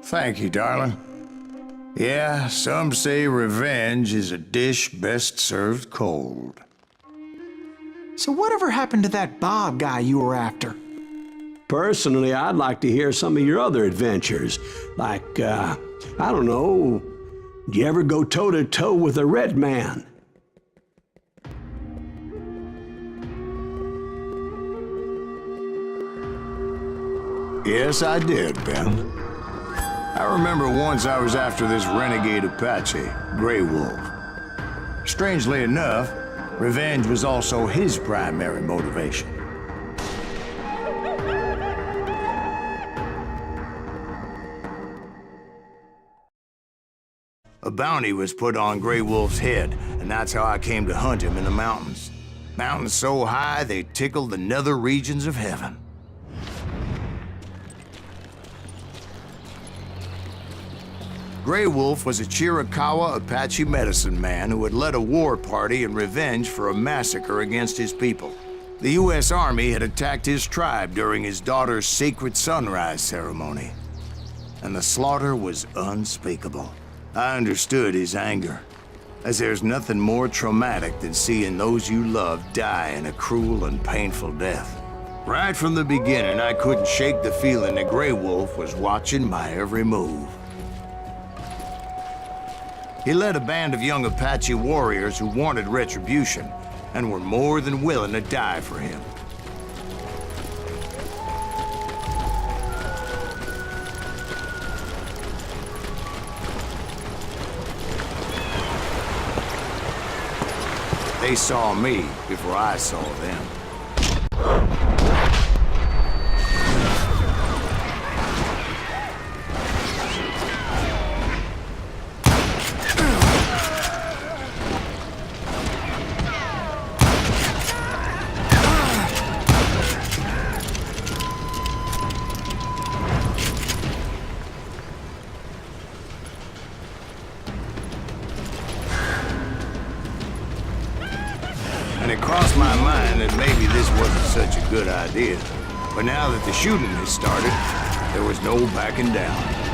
Thank you, darling. Yeah, some say revenge is a dish best served cold. So whatever happened to that Bob guy you were after? Personally, I'd like to hear some of your other adventures. Like, I don't know, did you ever go toe-to-toe with a red man? Yes, I did, Ben. I remember once I was after this renegade Apache, Grey Wolf. Strangely enough, revenge was also his primary motivation. A bounty was put on Grey Wolf's head, and that's how I came to hunt him in the mountains. Mountains so high they tickled the nether regions of heaven. Grey Wolf was a Chiricahua Apache medicine man who had led a war party in revenge for a massacre against his people. The U.S. Army had attacked his tribe during his daughter's sacred sunrise ceremony, and the slaughter was unspeakable. I understood his anger, as there's nothing more traumatic than seeing those you love die in a cruel and painful death. Right from the beginning, I couldn't shake the feeling that Grey Wolf was watching my every move. He led a band of young Apache warriors who wanted retribution and were more than willing to die for him. They saw me before I saw them. And it crossed my mind that maybe this wasn't such a good idea. But now that the shooting has started, there was no backing down.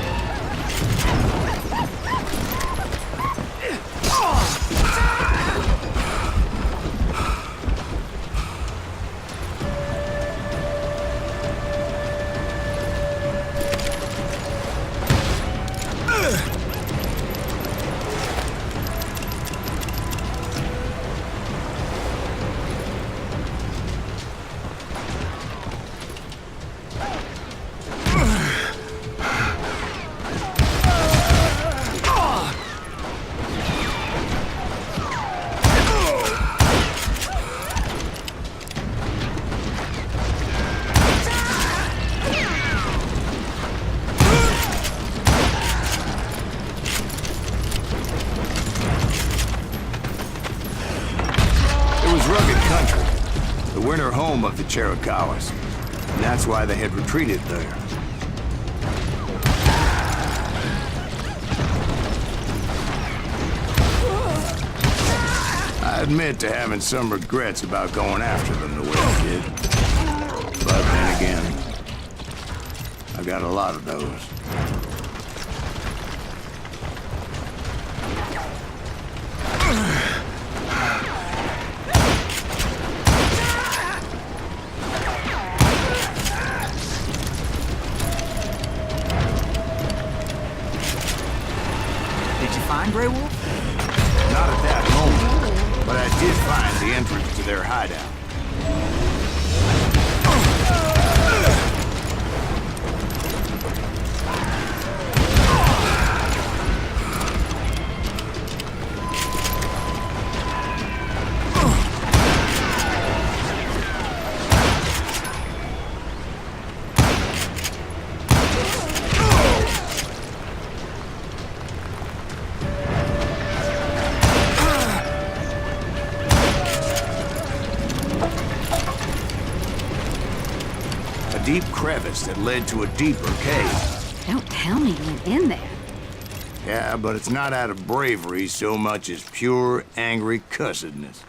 Rugged country, the winter home of the Chiricahuas, and that's why they had retreated there. I admit to having some regrets about going after them the way I did. But then again, I got a lot of those. Find Grey Wolf? Not at that moment, but I did find the entrance to their hideout. Deep crevice that led to a deeper cave. Don't tell me you went in there. Yeah, but it's not out of bravery so much as pure, angry cussedness.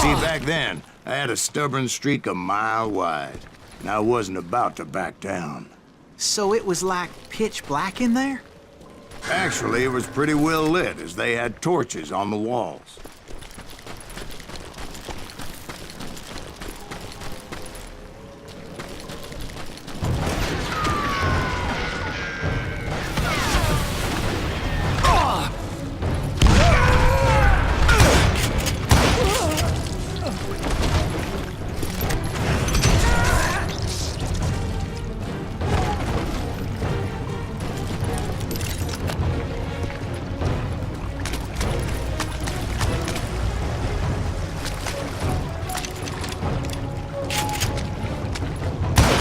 See, back then, I had a stubborn streak a mile wide, and I wasn't about to back down. So it was like pitch black in there? Actually, it was pretty well lit, as they had torches on the walls.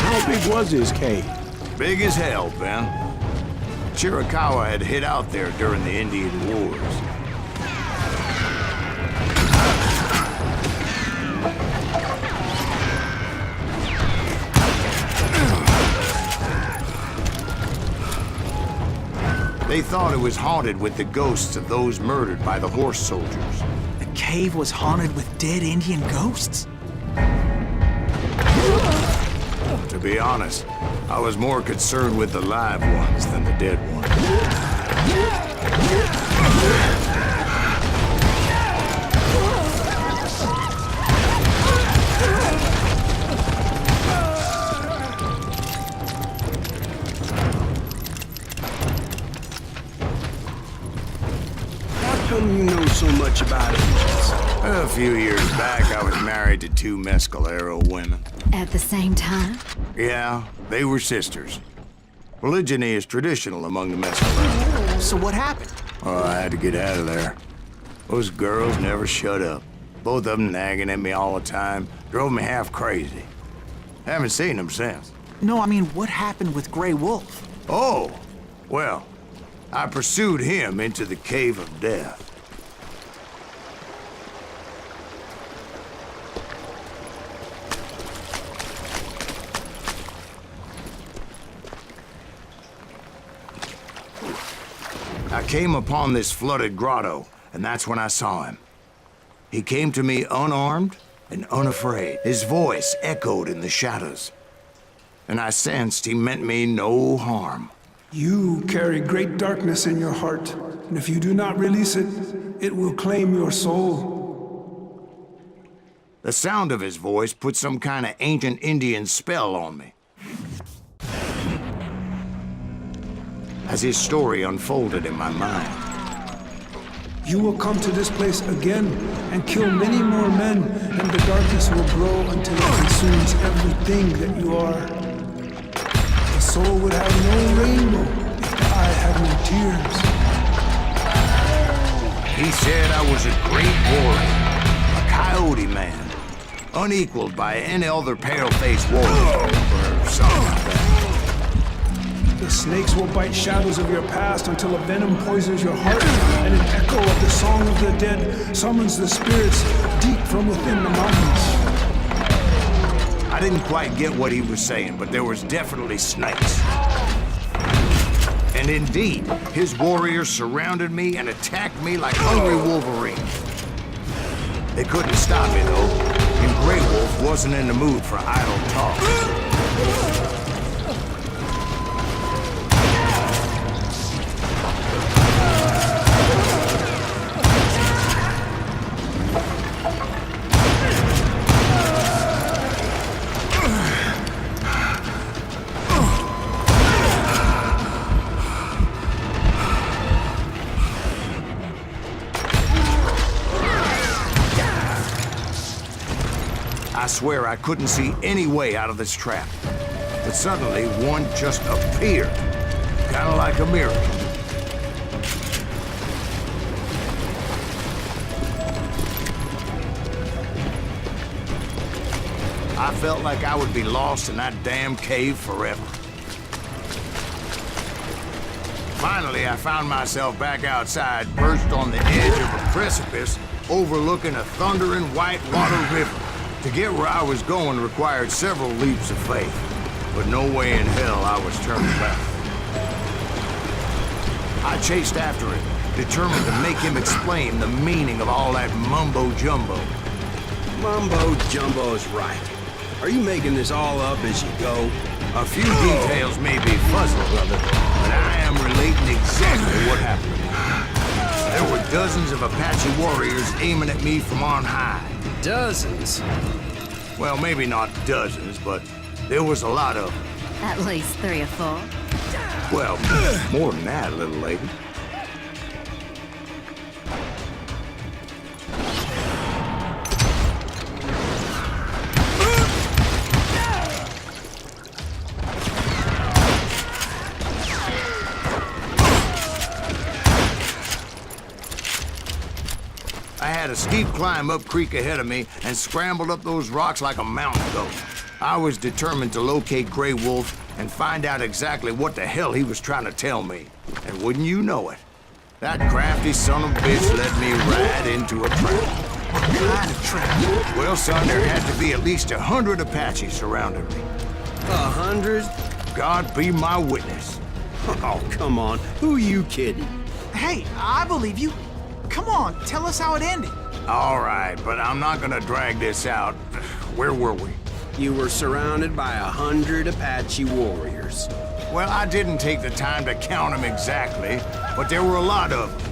How big was his cave? Big as hell, Ben. Chiricahua had hid out there during the Indian Wars. They thought it was haunted with the ghosts of those murdered by the horse soldiers. The cave was haunted with dead Indian ghosts? To be honest, I was more concerned with the live ones than the dead ones. How come you know so much about Indians? A few years back, I was married to two Mescalero women. At the same time? Yeah, they were sisters. Polygyny is traditional among the Mescalero. So what happened? Oh, I had to get out of there. Those girls never shut up. Both of them nagging at me all the time. Drove me half crazy. Haven't seen them since. No, I mean, what happened with Grey Wolf? Oh, well, I pursued him into the Cave of Death. I came upon this flooded grotto, and that's when I saw him. He came to me unarmed and unafraid. His voice echoed in the shadows, and I sensed he meant me no harm. You carry great darkness in your heart, and if you do not release it, it will claim your soul. The sound of his voice put some kind of ancient Indian spell on me. As his story unfolded in my mind, You will come to this place again and kill many more men, and the darkness will grow until it consumes everything that you are. The soul would have no rainbow if the eye had no tears. he said I was a great warrior, a coyote man, unequaled by any other pale-faced warrior, or something like that. The snakes will bite shadows of your past until a venom poisons your heart, and an echo of the song of the dead summons the spirits deep from within the mountains. I didn't quite get what he was saying, but there was definitely snakes. And indeed, his warriors surrounded me and attacked me like hungry wolverines. They couldn't stop me, though, and Grey Wolf wasn't in the mood for idle talk. I swear I couldn't see any way out of this trap. But suddenly, one just appeared. Kind of like a miracle. I felt like I would be lost in that damn cave forever. Finally, I found myself back outside, perched on the edge of a precipice, overlooking a thundering white-water river. To get where I was going required several leaps of faith, but no way in hell I was turning back. I chased after him, determined to make him explain the meaning of all that mumbo-jumbo. Mumbo Jumbo's right. Are you making this all up as you go? A few details may be fuzzy, brother, but I am relating exactly what happened to me. There were dozens of Apache warriors aiming at me from on high. Dozens? Well, maybe not dozens, but there was a lot of them. At least 3 or 4. Well, more than that, little lady. I had a steep climb up creek ahead of me and scrambled up those rocks like a mountain goat. I was determined to locate Grey Wolf and find out exactly what the hell he was trying to tell me. And wouldn't you know it, that crafty son of a bitch led me right into a trap. What kind of trap? Well, son, there had to be at least 100 Apaches surrounding me. 100? God be my witness. Oh, come on. Who are you kidding? Hey, I believe you. Come on, tell us how it ended. All right, but I'm not gonna drag this out. Where were we? You were surrounded by 100 Apache warriors. Well, I didn't take the time to count them exactly, but there were a lot of them.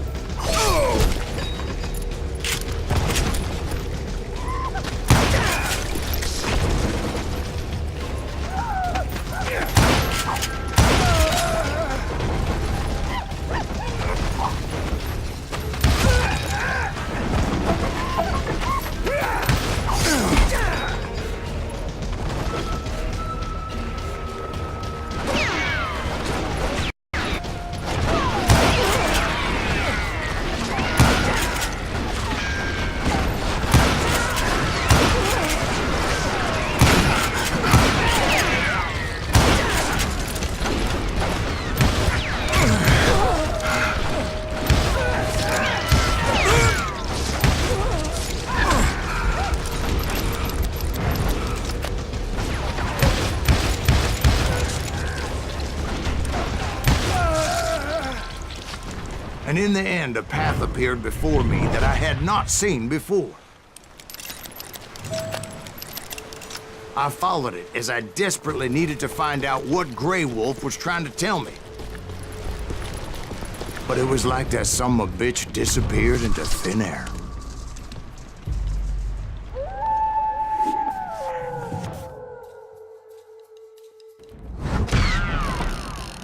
And in the end, a path appeared before me that I had not seen before. I followed it as I desperately needed to find out what Grey Wolf was trying to tell me. But it was like that son of a bitch disappeared into thin air.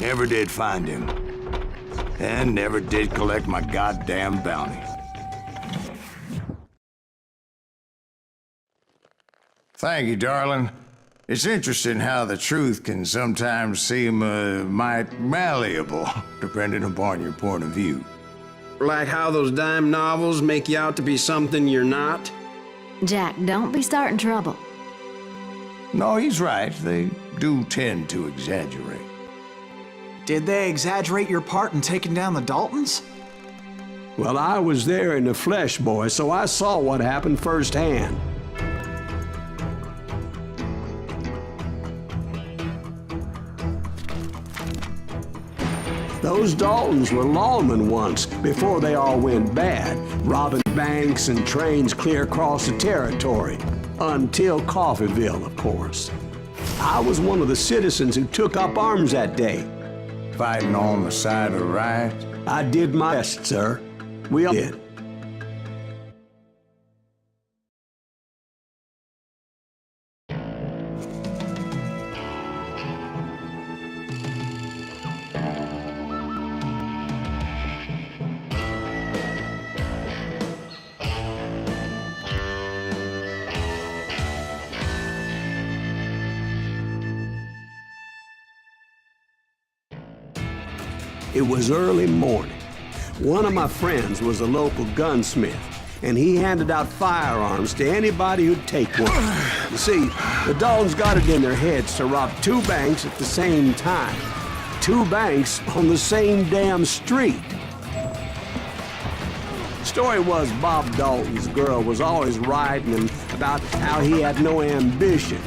Never did find him. And never did collect my goddamn bounty. Thank you, darling. It's interesting how the truth can sometimes seem, might malleable, depending upon your point of view. Like how those dime novels make you out to be something you're not? Jack, don't be starting trouble. No, he's right. They do tend to exaggerate. Did they exaggerate your part in taking down the Daltons? Well, I was there in the flesh, boy, so I saw what happened firsthand. Those Daltons were lawmen once, before they all went bad, robbing banks and trains clear across the territory. Until Coffeeville, of course. I was one of the citizens who took up arms that day. Fighting on the side of the riot? I did my best, sir. We all did. It was early morning. One of my friends was a local gunsmith, and he handed out firearms to anybody who'd take one. You see, the Daltons got it in their heads to rob 2 banks at the same time. 2 banks on the same damn street. The story was Bob Dalton's girl was always riding him about how he had no ambition.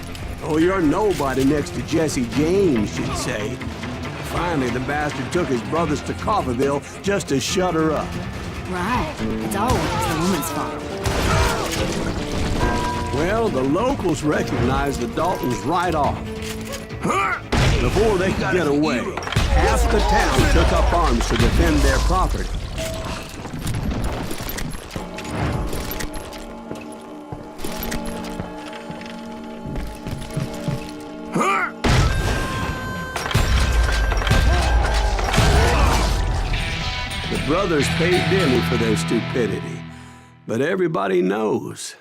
Oh, you're nobody next to Jesse James, she'd say. Finally, the bastard took his brothers to Coffeeville just to shut her up. Right. It's always the woman's fault. Well, the locals recognized the Daltons right off. Before they could get away, half the town took up arms to defend their property. The brothers paid dearly for their stupidity, but everybody knows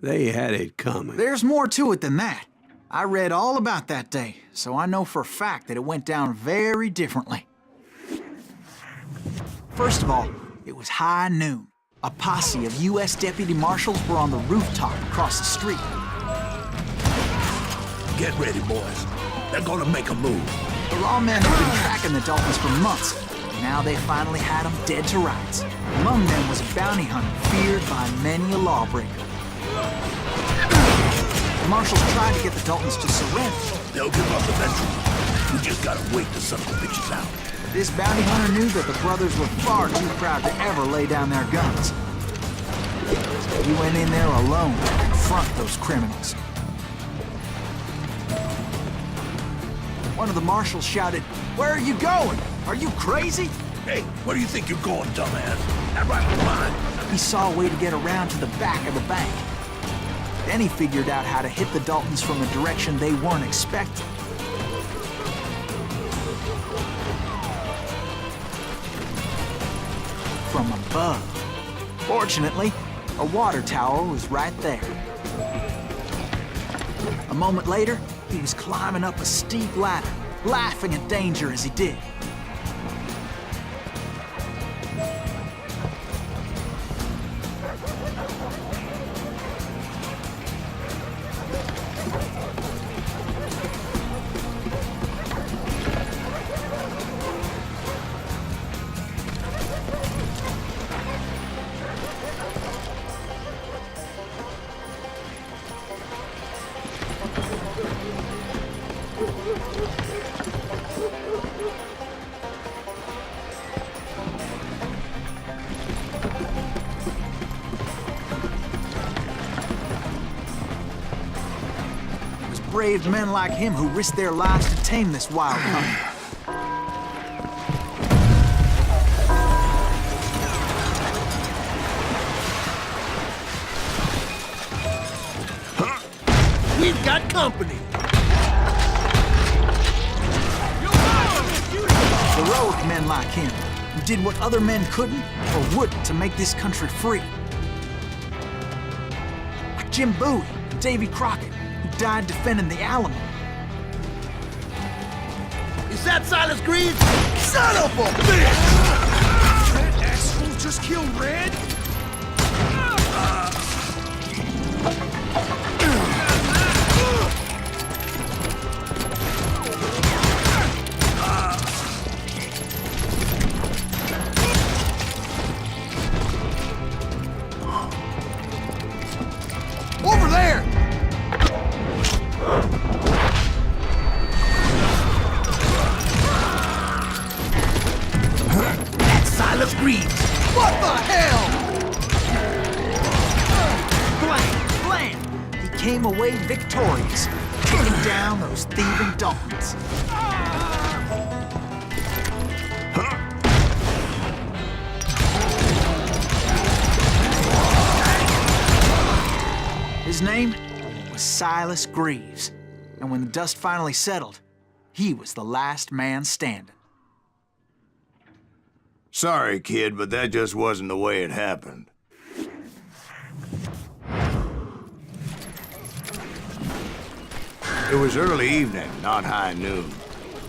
they had it coming. There's more to it than that. I read all about that day, so I know for a fact that it went down very differently. First of all, it was high noon. A posse of U.S. deputy marshals were on the rooftop across the street. Get ready, boys. They're gonna make a move. The lawmen had been tracking the Daltons for months, and now they finally had them dead to rights. Among them was a bounty hunter feared by many a lawbreaker. The marshals tried to get the Daltons to surrender. They'll give up eventually. We just gotta wait the son of the bitches out. This bounty hunter knew that the brothers were far too proud to ever lay down their guns. He went in there alone to confront those criminals. One of the marshals shouted, "Where are you going? Are you crazy?" Hey, where do you think you're going, dumbass? That rifle's mine. He saw a way to get around to the back of the bank. Then he figured out how to hit the Daltons from a direction they weren't expecting. From above. Fortunately, a water tower was right there. A moment later, he was climbing up a steep ladder, laughing at danger as he did. Brave men like him who risked their lives to tame this wild hunter. We've got company. Heroic men like him, who did what other men couldn't or wouldn't to make this country free. Like Jim Bowie and Davy Crockett, who died defending the Alamo. Is that Silas Green? Son of a bitch! That asshole just killed Red? Over there! That's Silas Green. What the hell? Blam! He came away victorious, taking down those thieving Daltons. His name was Silas Greaves, and when the dust finally settled, he was the last man standing. Sorry, kid, but that just wasn't the way it happened. It was early evening, not high noon.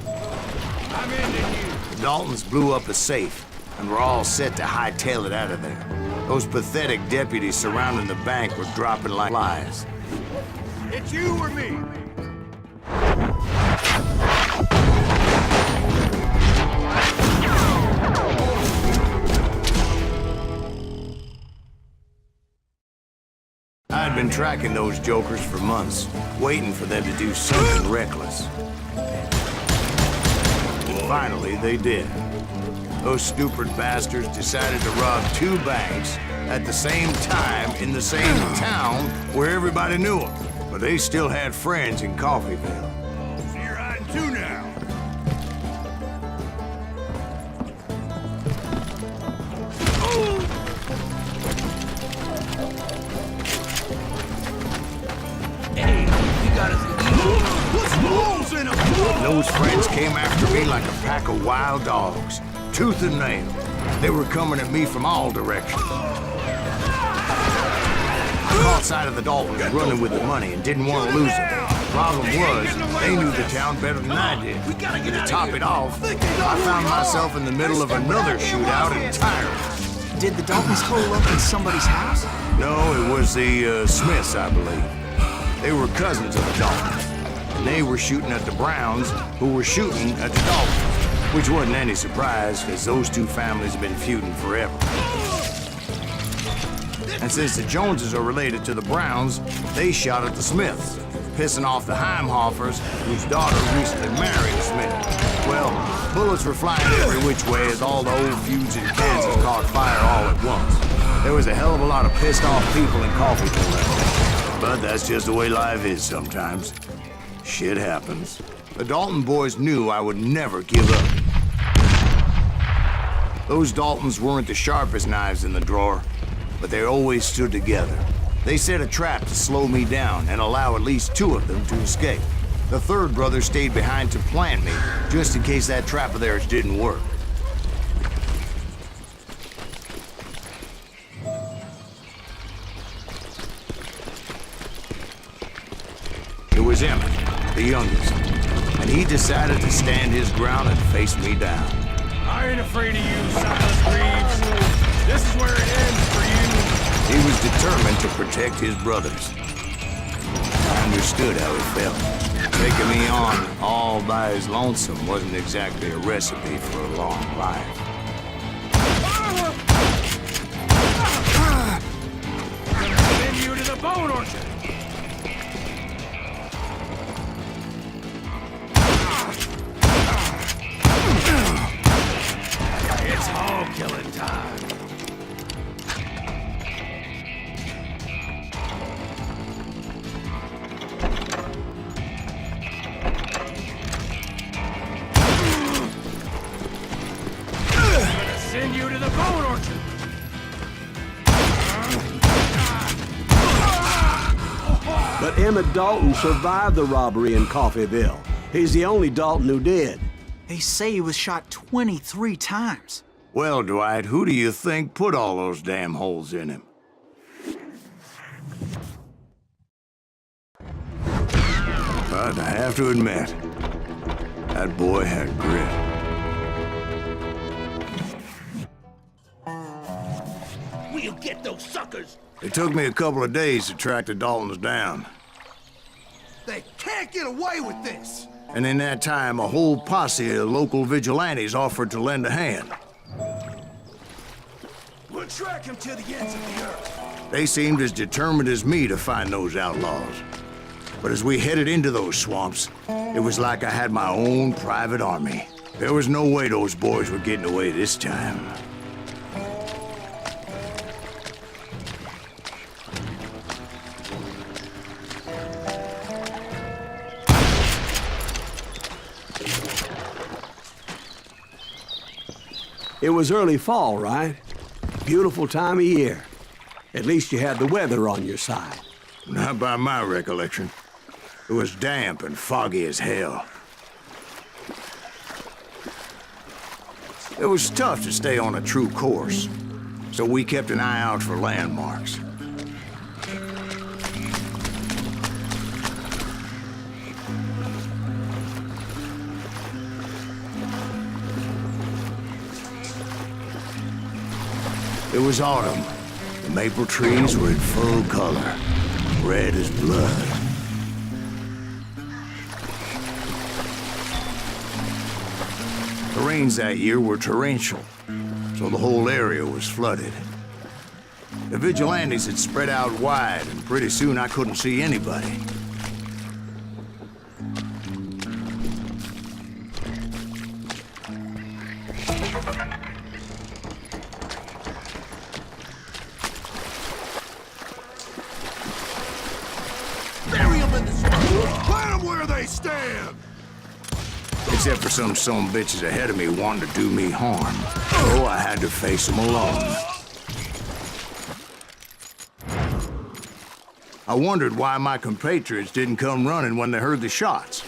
I'm ending you. The Daltons blew up a safe, and were all set to hightail it out of there. Those pathetic deputies surrounding the bank were dropping like flies. It's you or me. I'd been tracking those jokers for months, waiting for them to do something reckless. And finally, they did. Those stupid bastards decided to rob two banks at the same time in the same town where everybody knew them, but they still had friends in Coffeyville. So you're hiding too now. Hey, you got us an eagle. Put some holes in them! Those friends came after me like a pack of wild dogs, tooth and nail. They were coming at me from all directions. I caught sight of the Daltons running with the money and didn't want to lose it. Problem was, they knew the town better than I did. And to top it off, I found myself in the middle of another shootout in Tyrant. Did the Daltons hole up in somebody's house? No, it was the Smiths, I believe. They were cousins of the Daltons. And they were shooting at the Browns, who were shooting at the Daltons. Which wasn't any surprise, because those two families have been feuding forever. And since the Joneses are related to the Browns, they shot at the Smiths, pissing off the Heimhoffers, whose daughter recently married a Smith. Well, bullets were flying every which way as all the old feuds in Kansas caught fire all at once. There was a hell of a lot of pissed off people in Coffeyville. But that's just the way life is sometimes. Shit happens. The Dalton boys knew I would never give up. Those Daltons weren't the sharpest knives in the drawer, but they always stood together. They set a trap to slow me down and allow at least two of them to escape. The third brother stayed behind to plant me, just in case that trap of theirs didn't work. It was Emmett, the youngest, and he decided to stand his ground and face me down. I ain't afraid of you, Silas Greaves. This is where it ends for you. He was determined to protect his brothers. I understood how he felt. Taking me on all by his lonesome wasn't exactly a recipe for a long life. Send you to the bone orchard. It's hog killing time. Send you to the bone orchard. But Emmett Dalton survived the robbery in Coffeyville. He's the only Dalton who did. They say he was shot 23 times. Well, Dwight, who do you think put all those damn holes in him? But I have to admit, that boy had grit. We'll get those suckers! It took me a couple of days to track the Daltons down. They can't get away with this! And in that time, a whole posse of local vigilantes offered to lend a hand. We'll track him to the ends of the earth. They seemed as determined as me to find those outlaws. But as we headed into those swamps, it was like I had my own private army. There was no way those boys were getting away this time. It was early fall, right? Beautiful time of year. At least you had the weather on your side. Not by my recollection. It was damp and foggy as hell. It was tough to stay on a true course, so we kept an eye out for landmarks. It was autumn. The maple trees were in full color, red as blood. The rains that year were torrential, so the whole area was flooded. The vigilantes had spread out wide, and pretty soon I couldn't see anybody. in the swamp. Plant them where they stand. Except for some bitches ahead of me wanting to do me harm. So I had to face them alone. I wondered why my compatriots didn't come running when they heard the shots.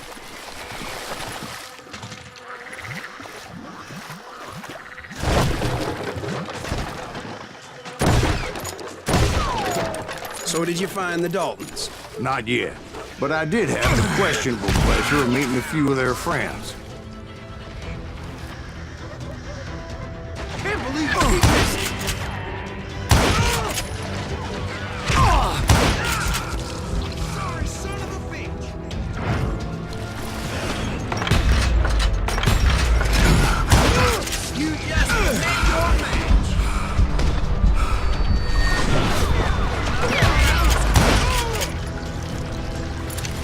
So did you find the Daltons? Not yet, but I did have the questionable pleasure of meeting a few of their friends. Can't believe you did this. Sorry, son of a bitch. You just made your match.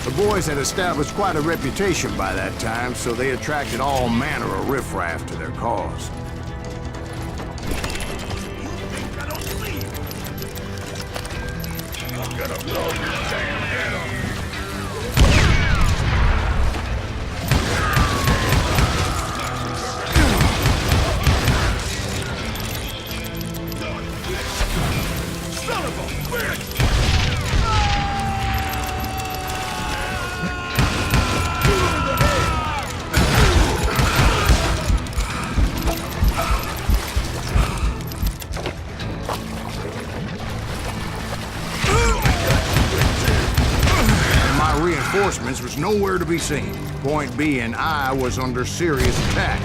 The boys had established quite a reputation by that time, so they attracted all manner of riffraff to their cause. I don't believe. I'm gonna blow your damn head off. Son of a bitch! Reinforcements was nowhere to be seen. Point being, I was under serious attack.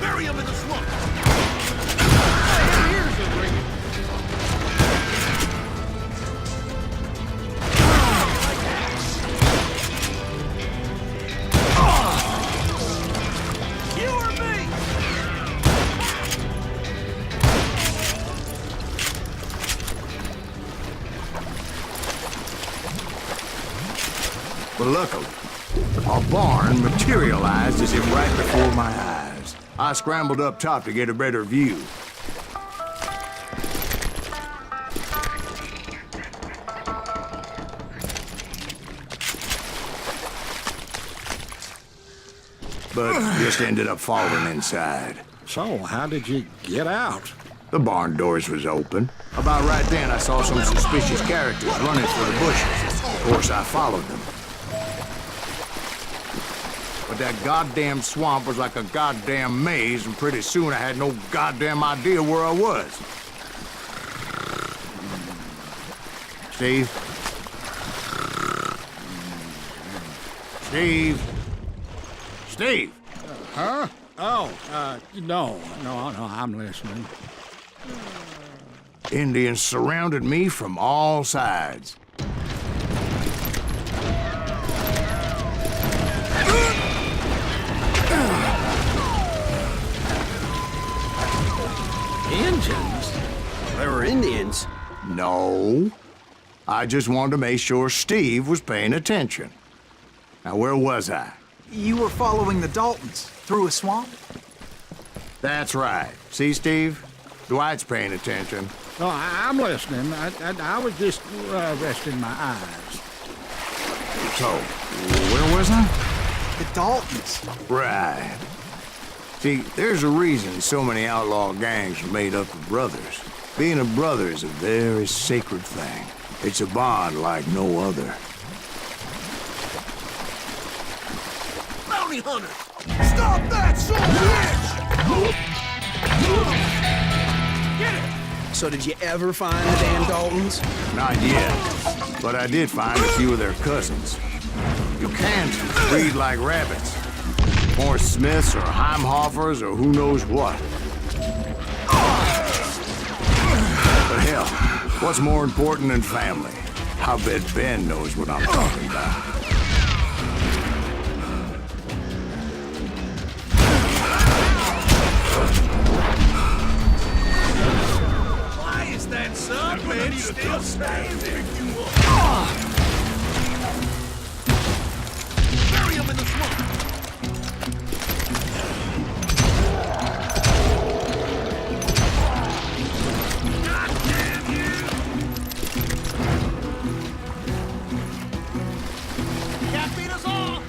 Bury him in the swamp! You or me? But luckily, a barn materialized as if right before my eyes. I scrambled up top to get a better view. But just ended up falling inside. So, how did you get out? The barn doors was open. About right then, I saw some suspicious characters running for the bushes. Of course, I followed them. But that goddamn swamp was like a goddamn maze, and pretty soon I had no goddamn idea where I was. Steve? Steve? Steve! Huh? Oh, no, I'm listening. Indians surrounded me from all sides. Indians? They were Indians. No. I just wanted to make sure Steve was paying attention. Now, where was I? You were following the Daltons through a swamp? That's right. See, Steve? Dwight's paying attention. No, I'm listening. I was just resting my eyes. So, where was I? The Daltons. Right. See, there's a reason so many outlaw gangs are made up of brothers. Being a brother is a very sacred thing. It's a bond like no other. Bounty hunter! Stop that son of a bitch! Get it! So did you ever find the damn Daltons? Not yet, but I did find a few of their cousins. You can't breed like rabbits. More Smiths or Heimhoffers or who knows what. But hell, what's more important than family? I bet Ben knows what I'm talking about. What's up, man? You still standing? Bury him in the swamp. God damn you! Can't beat us all.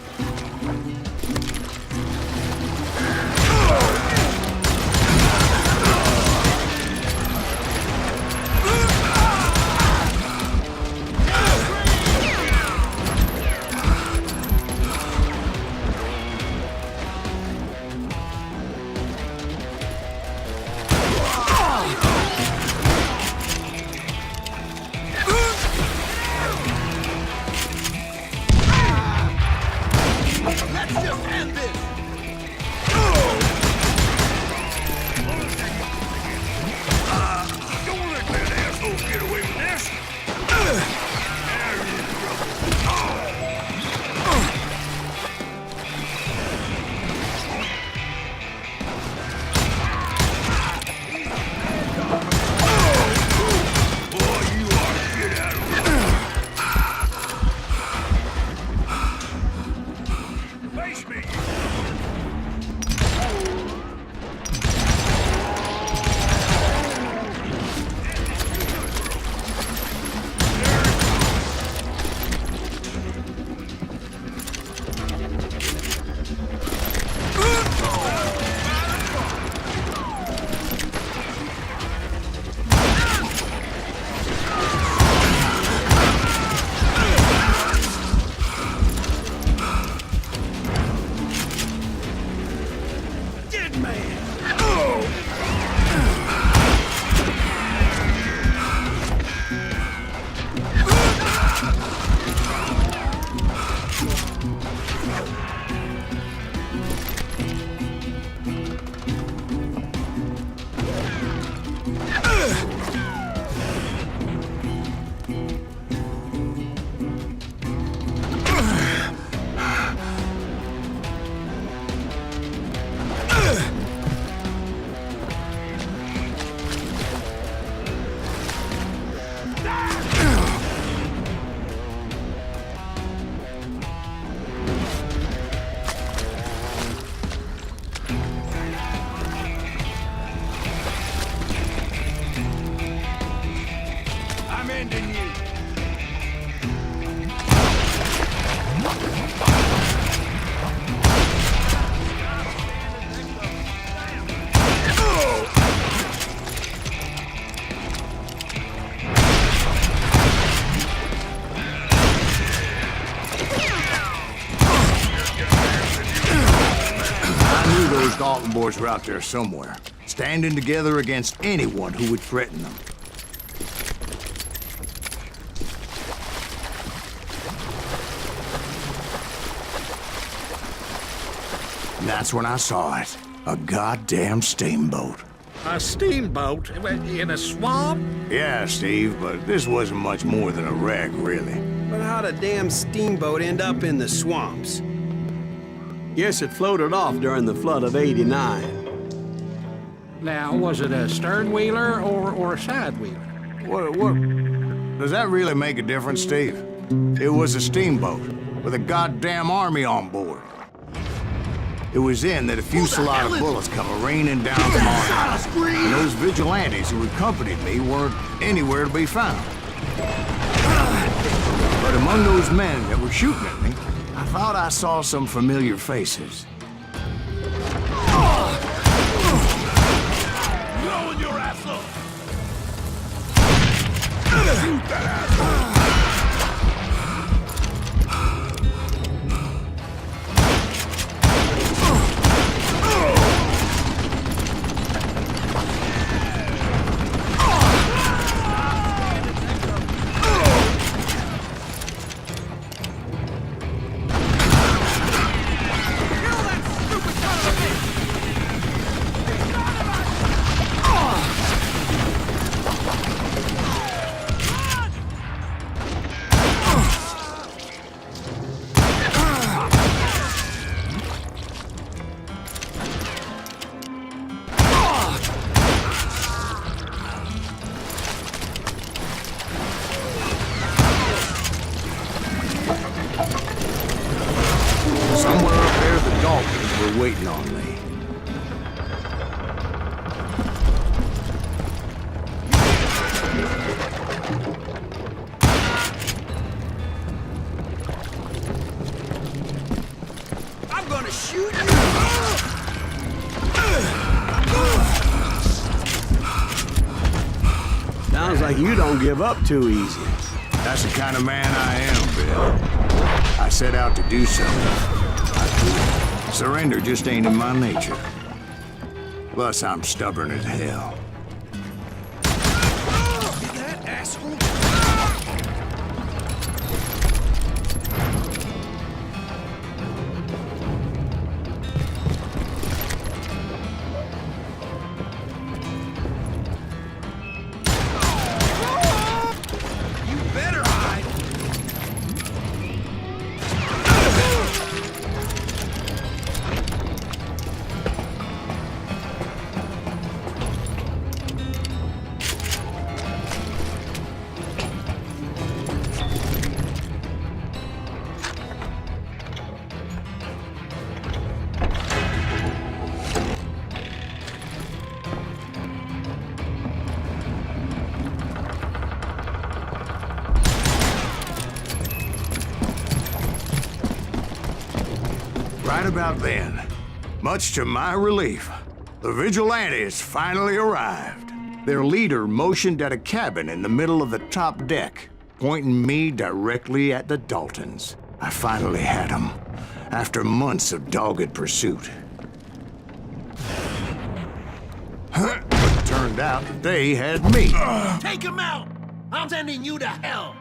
Let's just end this! Don't let that asshole get away with this! Boy, you ought to get out of here! Face me! Dead man! I'm ending you! I knew those Dalton boys were out there somewhere, standing together against anyone who would threaten them. And that's when I saw it. A goddamn steamboat. A steamboat in a swamp? Yeah, Steve, but this wasn't much more than a wreck, really. But how'd a damn steamboat end up in the swamps? Guess it floated off during the flood of '89. Now, was it a stern wheeler or a side wheeler? What? Does that really make a difference, Steve? It was a steamboat with a goddamn army on board. It was then that a fusillade of bullets come raining down from our house, and those vigilantes who accompanied me weren't anywhere to be found. But among those men that were shooting at me, I thought I saw some familiar faces. Blowing your ass up! Shoot that asshole! Somewhere up there, the Daltons were waiting on me. I'm gonna shoot you! Sounds like you don't give up too easy. That's the kind of man I am, Bill. I set out to do something. I could. Surrender just ain't in my nature. Plus, I'm stubborn as hell. That asshole! Right about then, much to my relief, the vigilantes finally arrived. Their leader motioned at a cabin in the middle of the top deck, pointing me directly at the Daltons. I finally had them, after months of dogged pursuit. But it turned out that they had me. Take him out! I'm sending you to hell!